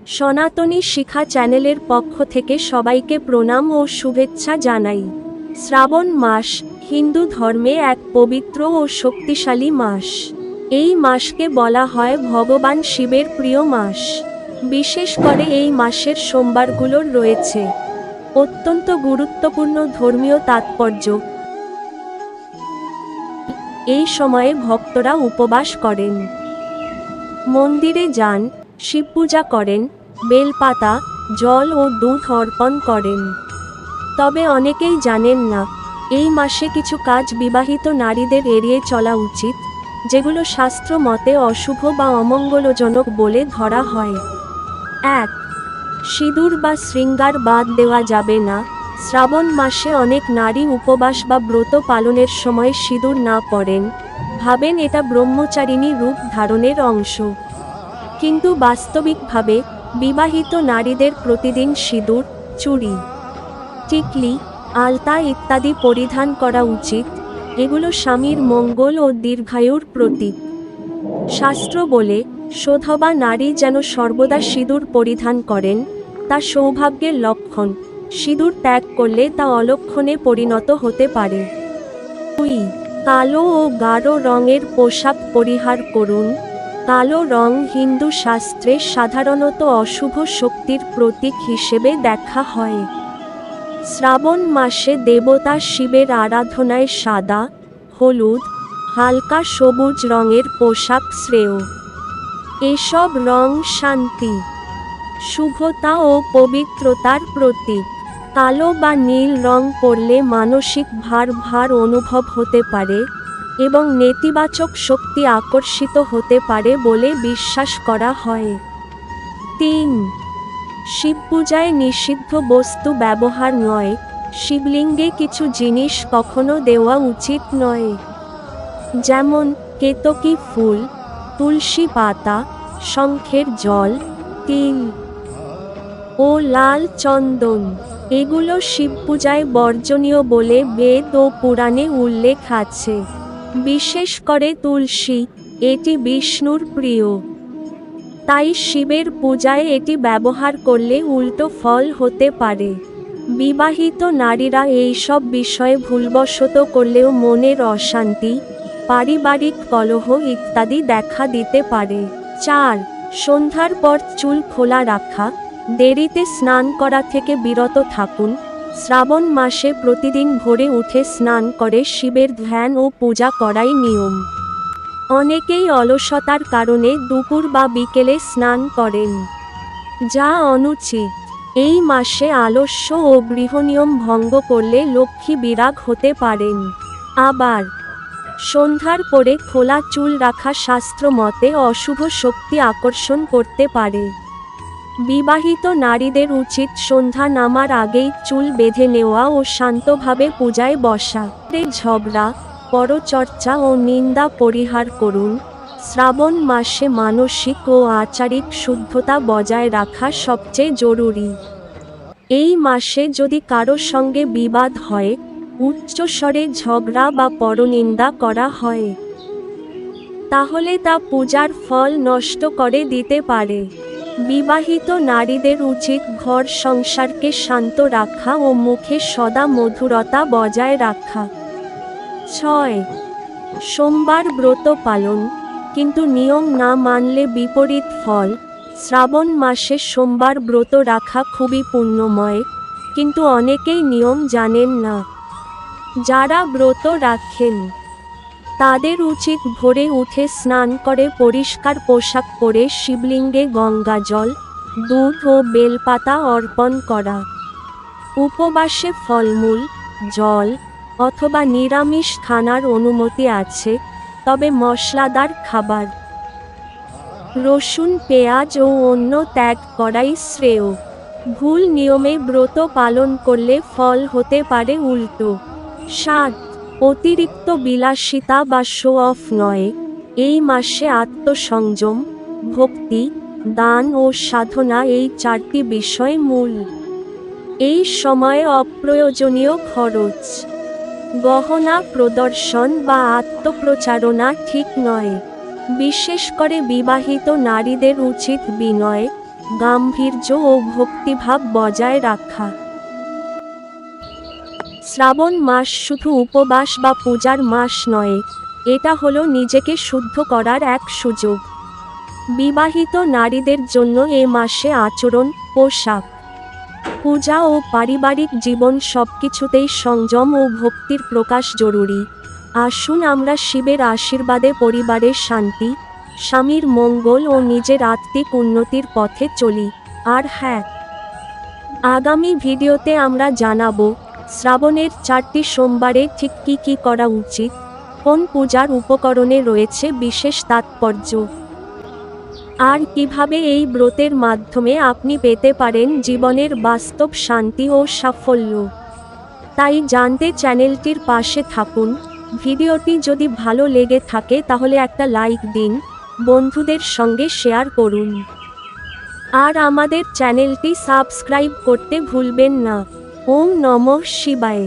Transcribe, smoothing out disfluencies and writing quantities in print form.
সনাতনী শিখা চ্যানেলের পক্ষ থেকে সবাইকে প্রণাম ও শুভেচ্ছা জানাই। শ্রাবণ মাস হিন্দু ধর্মে এক পবিত্র ও শক্তিশালী মাস। এই মাসকে বলা হয় ভগবান শিবের প্রিয় মাস। বিশেষ করে এই মাসের সোমবারগুলোর রয়েছে অত্যন্ত গুরুত্বপূর্ণ ধর্মীয় তাৎপর্য। এই সময়ে ভক্তরা উপবাস করেন, মন্দিরে যান, শিব পূজা করেন, বেলপাতা, জল ও দুধ অর্পণ করেন। তবে অনেকেই জানেন না, এই মাসে কিছু কাজ বিবাহিত নারীদের এড়িয়ে চলা উচিত, যেগুলো শাস্ত্র মতে অশুভ বা অমঙ্গলজনক বলে ধরা হয়। ১. সিঁদুর বা শৃঙ্গার বাদ দেওয়া যাবে না। শ্রাবণ মাসে অনেক নারী উপবাস বা ব্রত পালনের সময় সিঁদুর না পরেন, ভাবেন এটা ব্রহ্মচারিণী রূপ ধারণের অংশ। কিন্তু বাস্তবিকভাবে বিবাহিত নারীদের প্রতিদিন সিঁদুর, চুড়ি, টিকলি, আলতা ইত্যাদি পরিধান করা উচিত। এগুলো স্বামীর মঙ্গল ও দীর্ঘায়ুর প্রতীক। শাস্ত্র বলে, সধবা নারী যেন সর্বদা সিঁদুর পরিধান করেন, তা সৌভাগ্যের লক্ষণ। সিঁদুর ত্যাগ করলে তা অলক্ষণে পরিণত হতে পারে। ২. কালো ও গাঢ় রঙের পোশাক পরিহার করুন। কালো রং হিন্দু শাস্ত্রে সাধারণত অশুভ শক্তির প্রতীক হিসেবে দেখা হয়। শ্রাবণ মাসে দেবতা শিবের আরাধনায় সাদা, হলুদ, হালকা সবুজ রঙের পোশাক শ্রেয়। এসব রং শান্তি, শুভতা ও পবিত্রতার প্রতীক। কালো বা নীল রং পরলে মানসিক ভার অনুভব হতে পারে এবং নেতিবাচক শক্তি আকর্ষিত হতে পারে বলে বিশ্বাস করা হয়। ৩. শিব পূজায় নিষিদ্ধ বস্তু ব্যবহার নয়। শিবলিঙ্গে কিছু জিনিস কখনো দেওয়া উচিত নয়, যেমন কেতকী ফুল, তুলসী পাতা, শঙ্খের জল, তিল ও লাল চন্দন। এগুলো শিব পূজায় বর্জনীয় বলে বেদ ও পুরাণে উল্লেখ আছে। বিশেষ করে তুলসী, এটি বিষ্ণুর প্রিয়। তাই শিবের পূজায় এটি ব্যবহার করলে উল্টো ফল হতে পারে। বিবাহিত নারীরা এই সব বিষয়ে ভুলবশত করলেও মনের অশান্তি, পারিবারিক কলহ ইত্যাদি দেখা দিতে পারে। ৪. সন্ধ্যার পর চুল খোলা রাখা। দেরিতে স্নান করা থেকে বিরত থাকুন। শ্রাবণ মাসে প্রতিদিন ভোরে উঠে স্নান করে শিবের ধ্যান ও পূজা করাই নিয়ম। অনেকেই অলসতার কারণে দুপুর বা বিকেলে স্নান করেন, যা অনুচিত। এই মাসে আলস্য ও গৃহনিয়ম ভঙ্গ করলে লক্ষ্মী বিরাগ হতে পারেন। আবার সন্ধ্যার পরে খোলা চুল রাখা শাস্ত্র মতে অশুভ শক্তি আকর্ষণ করতে পারে। বিবাহিত নারীদের উচিত সন্ধ্যা নামার আগেই চুল বেঁধে নেওয়া ও শান্তভাবে পূজায় বসা। ঝগড়া, পরচর্চা ও নিন্দা পরিহার করুন। শ্রাবণ মাসে মানসিক ও আচারিক শুদ্ধতা বজায় রাখা সবচেয়ে জরুরি। এই মাসে যদি কারো সঙ্গে বিবাদ হয়, উচ্চস্বরে ঝগড়া বা পরনিন্দা করা হয়, তাহলে তা পূজার ফল নষ্ট করে দিতে পারে। বিবাহিত নারীদের উচিত ঘর সংসারকে শান্ত রাখা ও মুখে সদা মধুরতা বজায় রাখা। ৬. সোমবার ব্রত পালন, কিন্তু নিয়ম না মানলে বিপরীত ফল। শ্রাবণ মাসে সোমবার ব্রত রাখা খুবই পুণ্যময়, কিন্তু অনেকেই নিয়ম জানেন না। যারা ব্রত রাখেন তাদের উচিত ভোরে উঠে স্নান করে পরিষ্কার পোশাক পরে শিবলিঙ্গে গঙ্গাজল, দুধ ও বেলপাতা অর্পণ করা। উপবাসে ফলমূল, জল অথবা নিরামিষ খানার অনুমতি আছে, তবে মশলাদার খাবার, রসুন, পেঁয়াজ ও অন্য ত্যাগ করাই শ্রেয়। ভুল নিয়মে ব্রত পালন করলে ফল হতে পারে উল্টো। ৭. অতিরিক্ত বিলাসিতা বা শো অফ নয়। এই মাসে আত্মসংযম, ভক্তি, দান ও সাধনা এই ৪টি বিষয় মূল। এই সময়ে অপ্রয়োজনীয় খরচ, গহনা প্রদর্শন বা আত্মপ্রচারণা ঠিক নয়। বিশেষ করে বিবাহিত নারীদের উচিত বিনয়, গাম্ভীর্য ও ভক্তিভাব বজায় রাখা। শ্রাবণ মাস শুধু উপবাস বা পূজার মাস নয়, এটা হলো নিজেকে শুদ্ধ করার এক সুযোগ। বিবাহিত নারীদের জন্য এ মাসে আচরণ, পোশাক, পূজা ও পারিবারিক জীবন সবকিছুতেই সংযম ও ভক্তির প্রকাশ জরুরি। আসুন আমরা শিবের আশীর্বাদে পরিবারের শান্তি, স্বামীর মঙ্গল ও নিজের আত্মিক উন্নতির পথে চলি। আর হ্যাঁ, আগামী ভিডিওতে আমরা জানাবো শ্রাবণের 4টি সোমবারে ঠিক কী কী করা উচিত, কোন পূজার উপকরণে রয়েছে বিশেষ তাৎপর্য, আর কিভাবে এই ব্রতের মাধ্যমে আপনি পেতে পারেন জীবনের বাস্তব শান্তি ও সাফল্য। তাই জানতে চ্যানেলটির পাশে থাকুন। ভিডিওটি যদি ভালো লেগে থাকে তাহলে একটা লাইক দিন, বন্ধুদের সঙ্গে শেয়ার করুন, আর আমাদের চ্যানেলটি সাবস্ক্রাইব করতে ভুলবেন না। ওম নমঃ শিবায়।